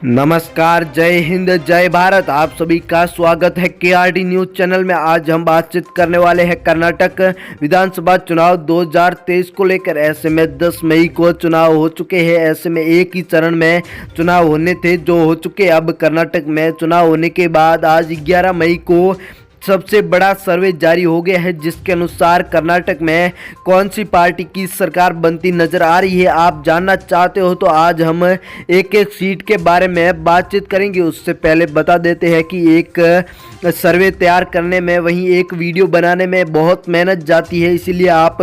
नमस्कार, जय हिंद, जय भारत। आप सभी का स्वागत है केआरडी न्यूज चैनल में। आज हम बातचीत करने वाले हैं कर्नाटक विधानसभा चुनाव 2023 को लेकर। ऐसे में 10 मई को चुनाव हो चुके हैं। ऐसे में एक ही चरण में चुनाव होने थे जो हो चुके। अब कर्नाटक में चुनाव होने के बाद आज 11 मई को सबसे बड़ा सर्वे जारी हो गया है, जिसके अनुसार कर्नाटक में कौन सी पार्टी की सरकार बनती नजर आ रही है। आप जानना चाहते हो तो आज हम एक एक सीट के बारे में बातचीत करेंगे। उससे पहले बता देते हैं कि एक सर्वे तैयार करने में, वहीं एक वीडियो बनाने में बहुत मेहनत जाती है। इसीलिए आप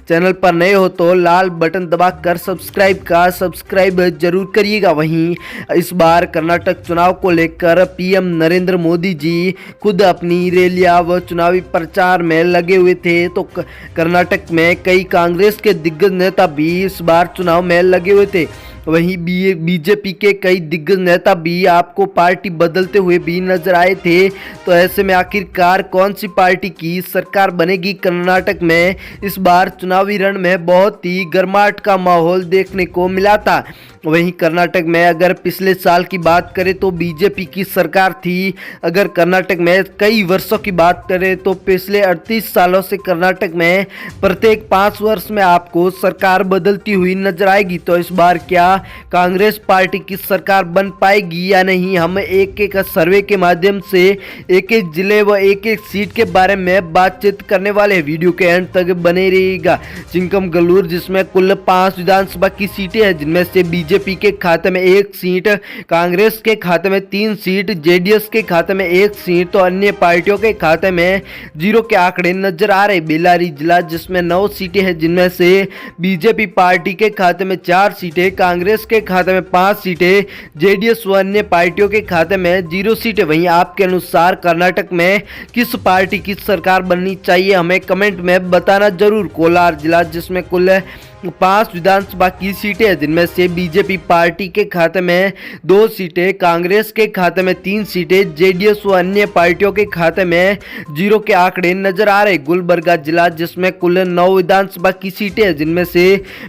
चैनल पर नए हो तो लाल बटन दबाकर सब्सक्राइब जरूर करिएगा। वहीं इस बार कर्नाटक चुनाव को लेकर पीएम नरेंद्र मोदी जी खुद अपनी रैलियां व चुनावी प्रचार में लगे हुए थे। तो कर्नाटक में कई कांग्रेस के दिग्गज नेता भी इस बार चुनाव में लगे हुए थे। वहीं बीजेपी के कई दिग्गज नेता भी आपको पार्टी बदलते हुए भी नजर आए थे। तो ऐसे में आखिरकार कौन सी पार्टी की सरकार बनेगी कर्नाटक में। इस बार चुनावी रण में बहुत ही गर्माहट का माहौल देखने को मिला था। वहीं कर्नाटक में अगर पिछले साल की बात करें तो बीजेपी की सरकार थी। अगर कर्नाटक में कई वर्षों की बात करें तो पिछले 38 सालों से कर्नाटक में प्रत्येक 5 वर्ष में आपको सरकार बदलती हुई नजर आएगी। तो इस बार क्या कांग्रेस पार्टी की सरकार बन पाएगी या नहीं, हम एक एक सर्वे के माध्यम से एक एक जिले व एक एक सीट के बारे में बातचीत करने वाले हैं। वीडियो के एंड तक बने रहिएगा। चिंकम गलूर, जिसमें कुल 5 विधानसभा की सीटें हैं, जिनमें से बीजेपी के खाते में 1 सीट, कांग्रेस के खाते में 3 सीट, जेडीएस के खाते में 1 सीट, तो अन्य पार्टियों के खाते में 0 के आंकड़े नजर आ रहे। बेल्लारी जिला, जिसमें 9 सीटें हैं, जिनमें से बीजेपी पार्टी के खाते में 4 सीटें, कांग्रेस के खाते में 5 सीटें, जेडीएस व अन्य पार्टियों के खाते में 0 सीटें। वहीं आपके अनुसार कर्नाटक में किस पार्टी की सरकार बननी चाहिए, हमें कमेंट में बताना जरूर। कोलार जिला, जिसमें कुल 5 विधानसभा की सीटें हैं, जिनमें से बीजेपी पार्टी के खाते में 2 सीटें, कांग्रेस के खाते में 3 सीटें, जेडीएस व अन्य पार्टियों के खाते में 0 के आंकड़े नजर आ रहे। गुलबर्गा जिला, जिसमें कुल 9 विधानसभा की सीटें हैं, जिनमें से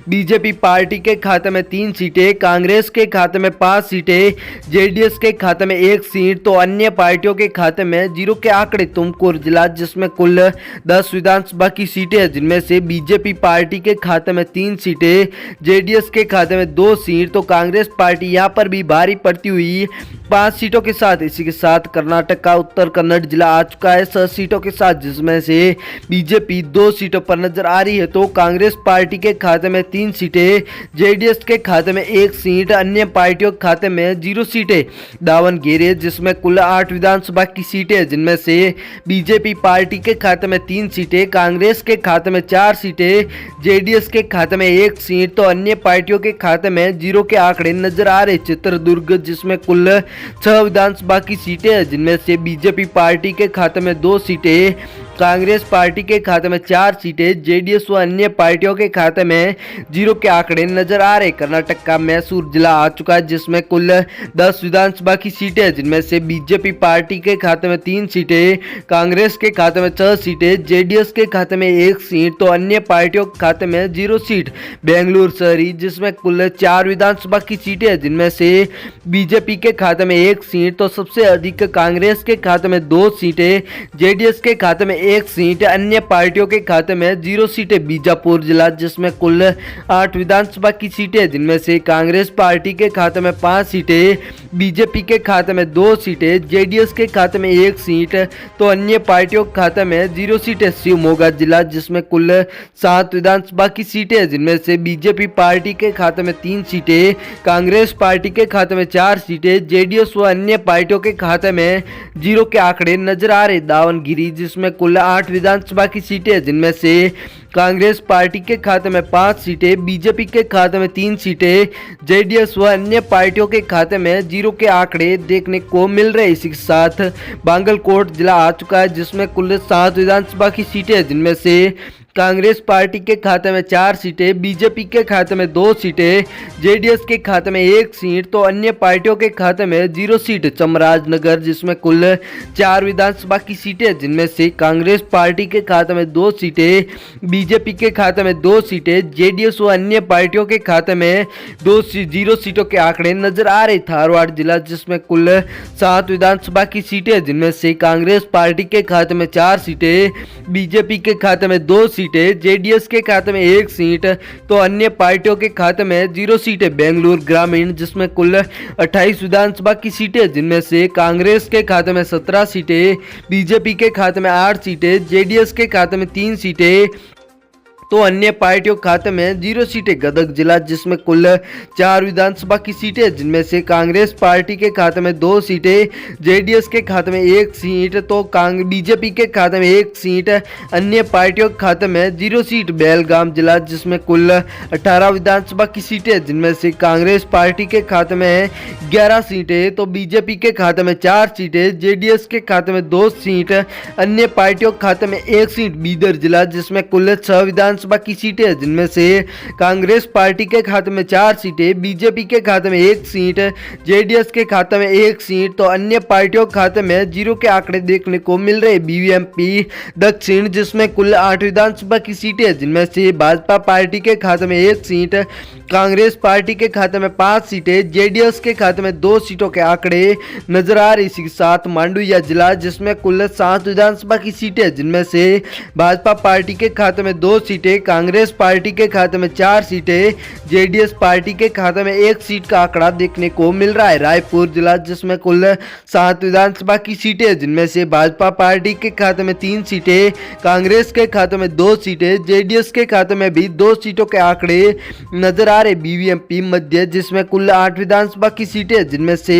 बीजेपी पार्टी के खाते में 3 सीटें, कांग्रेस के खाते में 5 सीटें, जेडीएस के खाते में 1 सीट, तो अन्य पार्टियों के खाते में 0 के आंकड़े। तुमकुर जिला, जिसमें कुल 10 विधानसभा की सीटें हैं, जिनमें से बीजेपी पार्टी के खाते में 3 सीटें, जेडीएस के खाते में 2 सीट, तो कांग्रेस पार्टी यहां पर भी भारी पड़ती हुई 5 सीटों के साथ। इसी के साथ कर्नाटक का उत्तर कन्नड़ जिला आ चुका है 6 सीटों के साथ, जिसमें से बीजेपी 2 सीटों पर नजर आ रही है, तो कांग्रेस पार्टी के खाते में 3 सीटें, जेडीएस के खाते में 1 सीट, अन्य पार्टियों के खाते में 0 सीटें। दावणगेरे, जिसमें कुल 8 विधानसभा की सीटें, जिनमें से बीजेपी पार्टी के खाते में 3 सीटें, कांग्रेस के खाते में 4 सीटें, जेडीएस के खाते में 1 सीट, तो अन्य पार्टियों के खाते में 0 के आंकड़े नजर आ रहे। चित्रदुर्ग, जिसमें कुल 6 विधानसभा की सीटें हैं, जिनमें से बीजेपी पार्टी के खाते में 2 सीटें, कांग्रेस पार्टी के खाते में 4 सीटें, जेडीएस व अन्य पार्टियों के खाते में 0 के आंकड़े नजर आ रहे। कर्नाटक का मैसूर जिला आ चुका है, जिसमें कुल 10 विधानसभा की सीटें हैं, जिनमें से बीजेपी पार्टी के खाते में 3 सीटें, कांग्रेस के खाते में 6 सीटें, जेडीएस के खाते में 1 सीट, तो अन्य पार्टियों के खाते में 0 सीट। बेंगलुरु शहरी, जिसमें कुल 4 विधानसभा की सीटें हैं, जिनमें से बीजेपी के खाते में 1 सीट, तो सबसे अधिक कांग्रेस के खाते में 2 सीटें, जेडीएस के खाते में 1 सीट, अन्य पार्टियों के खाते में 0 सीटें। बीजापुर जिला, जिसमें कुल 8 विधानसभा की सीटें, जिनमें से कांग्रेस पार्टी के खाते में 5 सीटें, बीजेपी के खाते में 2 सीटें, जेडीएस के खाते में 1 सीट, तो अन्य पार्टियों के खाते में 0 सीटें। शिवमोगा जिला, जिसमें कुल 7 विधानसभा की सीटें, जिनमें से बीजेपी पार्टी के खाते में 3 सीटें, कांग्रेस पार्टी के खाते में 4 सीटें, जेडीएस व अन्य पार्टियों के खाते में 0 के आंकड़े नजर आ रहे। दावणगिरी, जिसमें कुल 8 विधानसभा की सीटें, जिनमें से कांग्रेस पार्टी के खाते में 5 सीटें, बीजेपी के खाते में 3 सीटें, जेडीएस व अन्य पार्टियों के खाते में 0 के आंकड़े देखने को मिल रहे। इसी के साथ बागलकोट जिला आ चुका है, जिसमें कुल 7 विधानसभा की सीटें, जिनमें से कांग्रेस पार्टी के खाते में 4 सीटें, बीजेपी के खाते में 2 सीटें, जेडीएस के खाते में 1 सीट तो अन्य पार्टियों के खाते में 0 सीट। चामराजनगर जिसमें कुल 4 विधानसभा की सीटें, जिनमें से कांग्रेस पार्टी के खाते में 2 सीटें, बीजेपी के खाते में 2 सीटें, जेडीएस व अन्य पार्टियों के खाते में 0 सीटों के आंकड़े नजर आ रहे। धारवाड़ जिला जिसमें कुल 7 विधानसभा की सीटें, जिनमें से कांग्रेस पार्टी के खाते में 4 सीटें, बीजेपी के खाते में 2 सीटें, जेडीएस के खाते में 1 सीट तो अन्य पार्टियों के खाते में 0 सीटें। बेंगलुरु ग्रामीण जिसमें कुल 28 विधानसभा की सीटें, जिनमें से कांग्रेस के खाते में 17 सीटें, बीजेपी के खाते में 8 सीटें, जेडीएस के खाते में 3 सीटें तो अन्य पार्टियों के खाते में 0 सीटें। गदग जिला जिसमें कुल 4 विधानसभा की सीटें, जिनमें से कांग्रेस पार्टी के खाते में 2 सीटें, जेडीएस के खाते में 1 सीट तो बीजेपी के खाते में 1 सीट, अन्य पार्टियों के खाते में 0 सीट। बेलगाम जिला जिसमें कुल 18 विधानसभा की सीटें, जिनमें से कांग्रेस पार्टी के खाते में 11 सीटें तो बीजेपी के खाते में 4 सीटें, जेडीएस के खाते में 2 सीट, अन्य पार्टियों के खाते में 1 सीट। बीदर जिला जिसमें कुल 6 विधानसभा की सीटें, जिनमें से कांग्रेस पार्टी के खाते में 4 सीटें, बीजेपी के खाते में 1 सीट, जेडीएस के खाते में 1 सीट तो अन्य पार्टियों के खाते में 0 के आंकड़े देखने को मिल रहे। बीवीएमपी दक्षिण जिसमें कुल 8 विधानसभा की सीटें, जिनमें से भाजपा पार्टी के खाते में 1 सीट, कांग्रेस पार्टी के खाते में 5 सीटें, जेडीएस के खाते में 2 सीटों के आंकड़े नजर आ रहे। इसी के साथ मांडुया जिला जिसमें कुल 7 विधानसभा की सीटें, जिनमें से भाजपा पार्टी के खाते में 2 सीटें, कांग्रेस पार्टी के खाते में 4 सीटें, जेडीएस पार्टी के खाते में 1 सीट का आंकड़ा देखने को मिल रहा है। रायपुर जिला जिसमें कुल 7 विधानसभा की सीटें, जिनमें से भाजपा पार्टी के खाते में 3 सीटें, कांग्रेस के खाते में 2 सीटें, जेडीएस के खाते में भी 2 सीटों के आंकड़े नजर आ रहे। बीवीएमपी मध्य जिसमें कुल 8 विधानसभा की सीटें, जिनमें से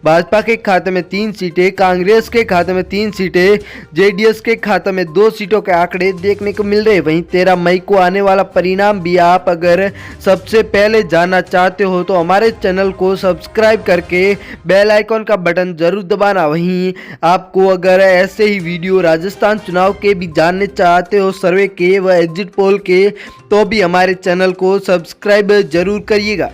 भाजपा के खाते में 3 सीटें, कांग्रेस के खाते में 3 सीटें, जेडीएस के खाते में 2 सीटों के आंकड़े देखने को मिल रहे। वहीं 13 मई को आने वाला परिणाम भी आप अगर सबसे पहले जानना चाहते हो तो हमारे चैनल को सब्सक्राइब करके बेल आइकॉन का बटन जरूर दबाना। वहीं आपको अगर ऐसे ही वीडियो राजस्थान चुनाव के भी जानने चाहते हो, सर्वे के व एग्जिट पोल के, तो भी हमारे चैनल को सब्सक्राइब जरूर करिएगा।